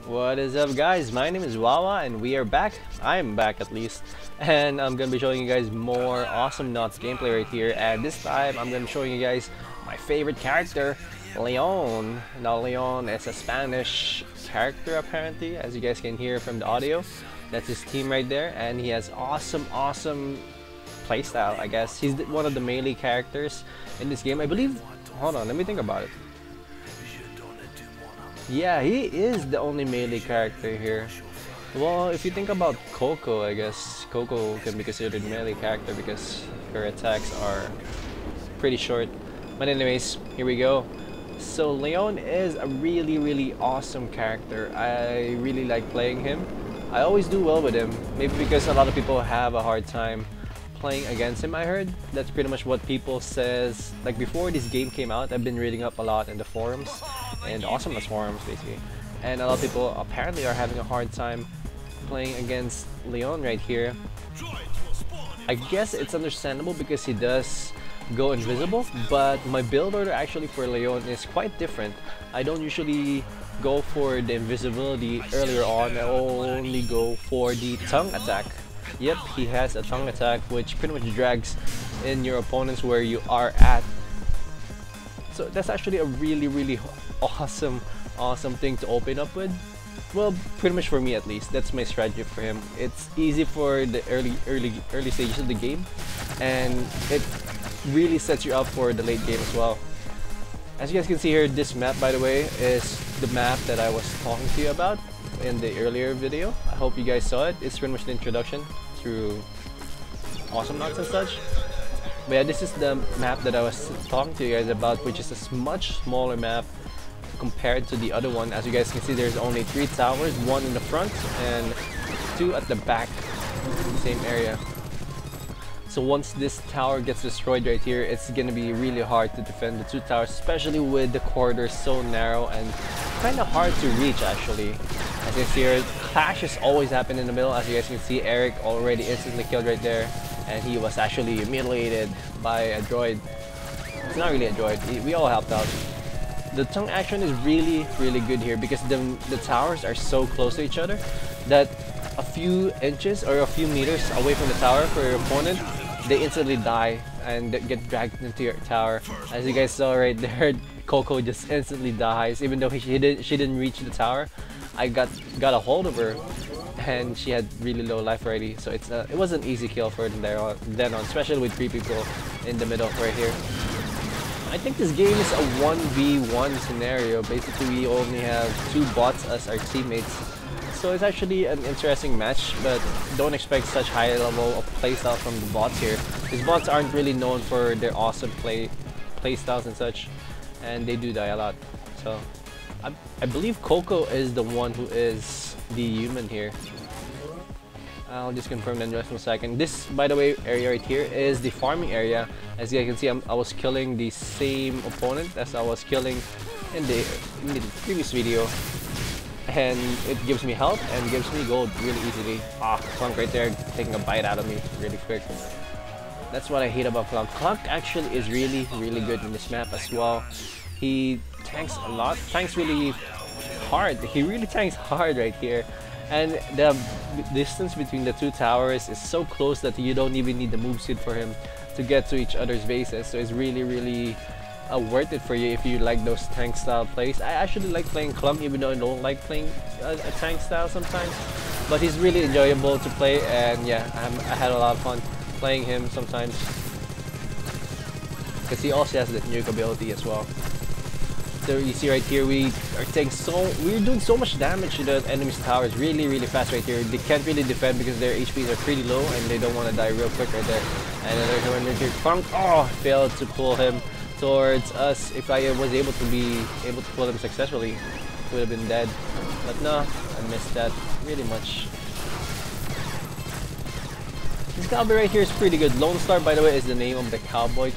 What is up, guys? My name is Wawa and we are back. I'm back at least, and I'm gonna be showing you guys more Awesomenauts gameplay right here. And this time I'm gonna be showing you guys my favorite character, Leon. Now Leon is a Spanish character apparently, as you guys can hear from the audio. That's his team right there, and he has awesome playstyle. I guess he's one of the melee characters in this game, I believe. Hold on, let me think about it. Yeah, he is the only melee character here. Well, if you think about Coco, I guess Coco can be considered a melee character because her attacks are pretty short. But anyways, here we go. So Leon is a really awesome character. I really like playing him. I always do well with him. Maybe because a lot of people have a hard time playing against him. I heard that's pretty much what people says. Like before this game came out, I've been reading up a lot in the forums and Awesomenauts forums basically, and a lot of people apparently are having a hard time playing against Leon right here. I guess it's understandable because he does go invisible, but my build order actually for Leon is quite different. I don't usually go for the invisibility earlier on. I only go for the tongue attack. Yep, he has a tongue attack which pretty much drags in your opponents where you are at. So that's actually a really awesome thing to open up with. Well, pretty much for me at least. That's my strategy for him. It's easy for the early stages of the game, and it really sets you up for the late game as well. As you guys can see here, this map, by the way, is the map that I was talking to you about in the earlier video. I hope you guys saw it. It's pretty much the introduction through Awesomenauts and such. But yeah, this is the map that I was talking to you guys about, which is a much smaller map compared to the other one. As you guys can see, there's only 3 towers, 1 in the front and 2 at the back, same area. So once this tower gets destroyed right here, it's gonna be really hard to defend the 2 towers, especially with the corridors so narrow and kind of hard to reach actually. As you can see here, clashes always happen in the middle. As you guys can see, Eric already instantly killed right there, and he was actually mutilated by a droid. It's not really a droid, we all helped out. The tongue action is really good here because the towers are so close to each other that a few inches or a few meters away from the tower for your opponent, they instantly die and get dragged into your tower. As you guys saw right there, Coco just instantly dies even though she didn't reach the tower. I got a hold of her and she had really low life already, so it was an easy kill for then on, especially with 3 people in the middle right here. I think this game is a 1v1 scenario. Basically, we only have 2 bots as our teammates. So it's actually an interesting match, but don't expect such high level of playstyle from the bots here. These bots aren't really known for their awesome playstyles and such, and they do die a lot. So I believe Coco is the one who is the human here. I'll just confirm that in just a second. This, by the way, area right here is the farming area. As you guys can see, I was killing the same opponent as I was killing in the previous video, and it gives me health and gives me gold really easily. Clunk right there taking a bite out of me really quick. That's what I hate about Clunk. Clunk actually is really good in this map as well. He tanks a lot, tanks really hard. He really tanks hard right here. And the distance between the 2 towers is so close that you don't even need the move speed for him to get to each other's bases. So it's really worth it for you if you like those tank style plays. I actually like playing Clump even though I don't like playing a tank style sometimes. But he's really enjoyable to play, and yeah, I had a lot of fun playing him sometimes. Because he also has that nuke ability as well. So you see right here, we're doing so much damage to the enemy's towers really fast right here. They can't really defend because their HPs are pretty low and they don't want to die real quick right there. And then there's one right here. Clunk, failed to pull him towards us. If I was able to pull him successfully, he would have been dead. But no, I missed that really much. This cowboy right here is pretty good. Lone Star, by the way, is the name of the cowboy.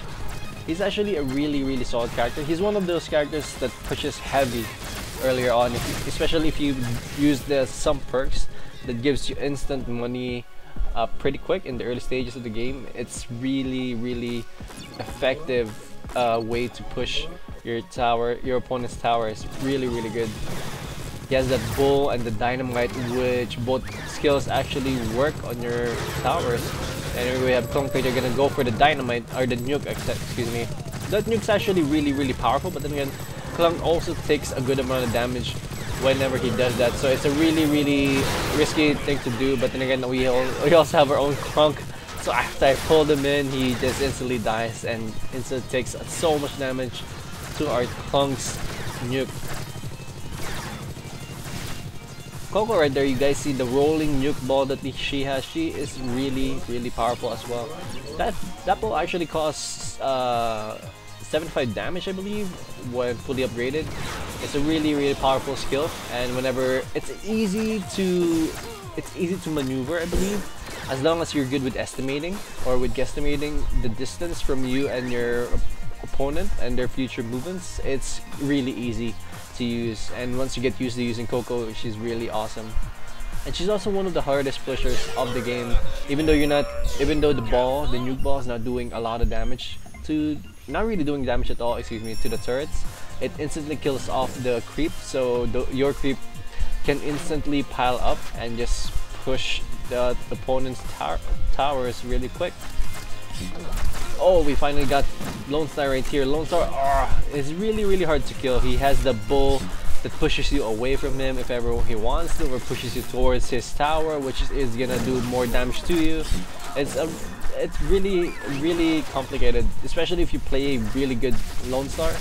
He's actually a really solid character. He's one of those characters that pushes heavy earlier on, especially if you use some perks that gives you instant money pretty quick in the early stages of the game. It's really effective way to push your opponent's tower. Is really good. He has that bull and the dynamite, which both skills actually work on your towers. And we have Clunk right here gonna go for the dynamite, or the nuke, excuse me. That nuke's actually really powerful, but then again, Clunk also takes a good amount of damage whenever he does that. So it's a really risky thing to do, but then again, we also have our own Clunk. So after I pulled him in, he just instantly dies and instantly takes so much damage to our Clunk's nuke. Coco right there, you guys see the rolling nuke ball that she has. She is really powerful as well. That ball actually costs 75 damage, I believe, when fully upgraded. It's a really powerful skill, and whenever it's easy to maneuver, I believe, as long as you're good with estimating or with guesstimating the distance from you and your opponent and their future movements. It's really easy to use, and once you get used to using Coco, she's really awesome. And she's also one of the hardest pushers of the game, even though the nuke ball is not doing a lot of damage not really doing damage at all, excuse me, to the turrets. It instantly kills off the creep, so your creep can instantly pile up and just push the opponent's towers really quick. Oh, we finally got Lone Star right here. Lone Star is really hard to kill. He has the bull that pushes you away from him if ever he wants to, or pushes you towards his tower, which is gonna do more damage to you. It's really complicated, especially if you play a really good Lone Star.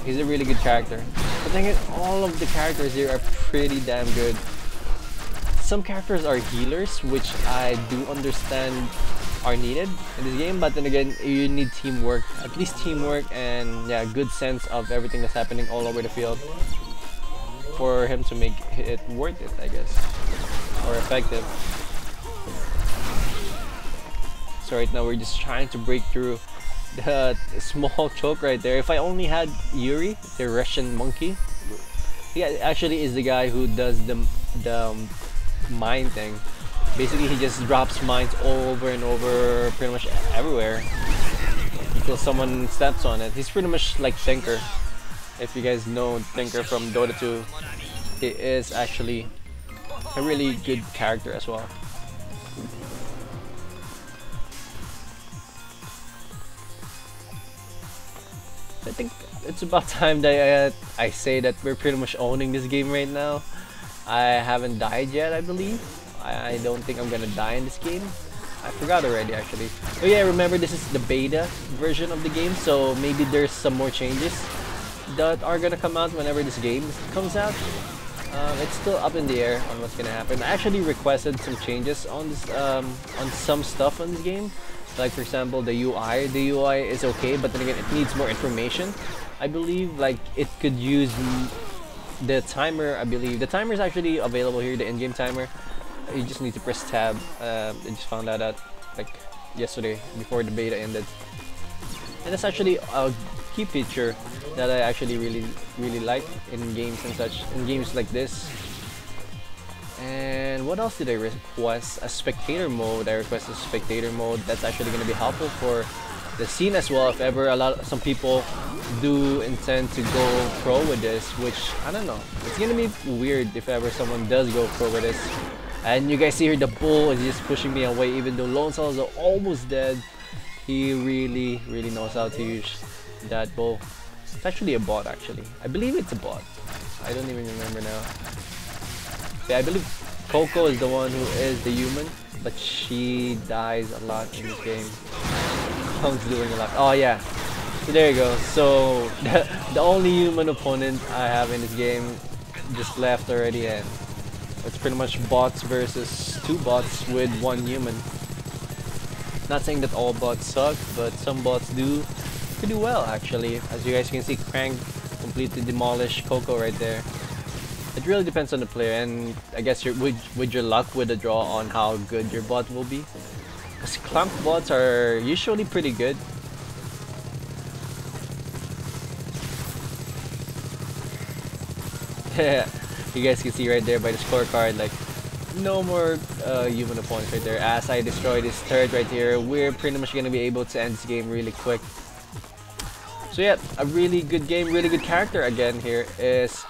He's a really good character. But then all of the characters here are pretty damn good. Some characters are healers, which I do understand are needed in this game, but then again, you need teamwork, at least teamwork, and yeah, good sense of everything that's happening all over the field for him to make it worth it, I guess, or effective. So right now we're just trying to break through the small choke right there. If I only had Yuri, the Russian monkey, he actually is the guy who does the mine thing. Basically, he just drops mines over and over, pretty much everywhere, until someone steps on it. He's pretty much like Tinker. If you guys know Tinker from Dota 2, he is actually a really good character as well. I think it's about time that I say that we're pretty much owning this game right now. I haven't died yet, I believe. I don't think I'm gonna die in this game. I forgot already, actually. But yeah, remember, this is the beta version of the game, so maybe there's some more changes that are gonna come out whenever this game comes out. It's still up in the air on what's gonna happen. I actually requested some changes on this, on some stuff on this game. Like, for example, the UI. The UI is okay, but then again, it needs more information. I believe, like, it could use the timer. I believe the timer is actually available here, the in-game timer. You just need to press tab. I just found that out like yesterday before the beta ended, and that's actually a key feature that I actually really like in games and such, in games like this. And what else did I request? A spectator mode. I requested a spectator mode. That's actually going to be helpful for the scene as well, if ever some people do intend to go pro with this, which I don't know. It's gonna be weird if ever someone does go pro with this. And you guys see here, the bull is just pushing me away, even though Lone Star is almost dead. He really knows how to use that bull. It's actually a bot, actually. I believe it's a bot. I don't even remember now. Yeah, I believe Coco is the one who is the human, but she dies a lot in this game. Klunk's doing a lot. Oh yeah. So there you go. So the only human opponent I have in this game just left already, and it's pretty much bots versus two bots with one human. Not saying that all bots suck, but some bots do pretty well actually. As you guys can see, Crank completely demolished Coco right there. It really depends on the player, and I guess with your luck with the draw on how good your bot will be. Because Clunk bots are usually pretty good. You guys can see right there by the scorecard, like, no more human opponents right there. As I destroy this turret right here, we're pretty much gonna be able to end this game really quick. So yeah, a really good game, really good character again here is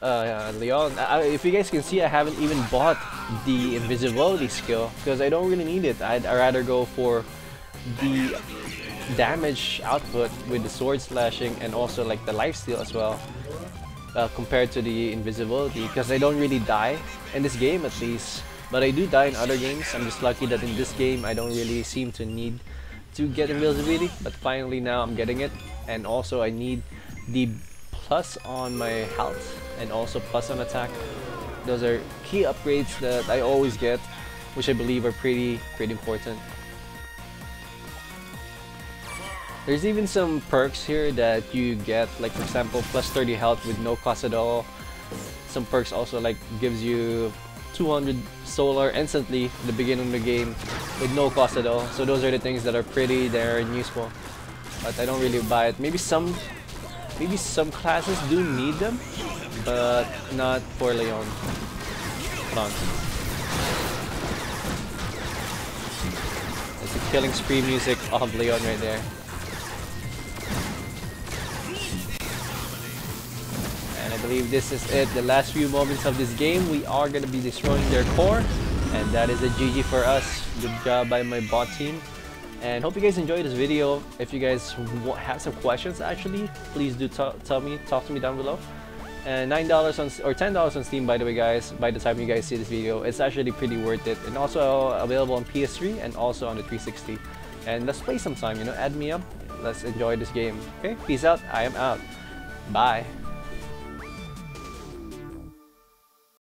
Leon. If you guys can see, I haven't even bought the invisibility skill because I don't really need it. I'd rather go for the damage output with the sword slashing and also like the lifesteal as well, compared to the invisibility, because I don't really die in this game at least, but I do die in other games. I'm just lucky that in this game I don't really seem to need to get invisibility, but finally now I'm getting it. And also I need the plus on my health and also plus on attack. Those are key upgrades that I always get, which I believe are pretty important. There's even some perks here that you get, like for example plus 30 health with no cost at all. Some perks also like gives you 200 solar instantly at the beginning of the game with no cost at all. So those are the things that are pretty darn useful, but I don't really buy it. Maybe some classes do need them, but not for Leon. Hold on. It's the killing spree music of Leon right there. And I believe this is it. The last few moments of this game, we are going to be destroying their core. And that is a GG for us. Good job by my bot team. And hope you guys enjoyed this video. If you guys have some questions, actually, please do talk to me down below. And $9 or $10 on Steam, by the way, guys. By the time you guys see this video, it's actually pretty worth it. And also available on PS3 and also on the 360. And let's play sometime. You know, add me up. Let's enjoy this game. Okay, peace out. I am out. Bye.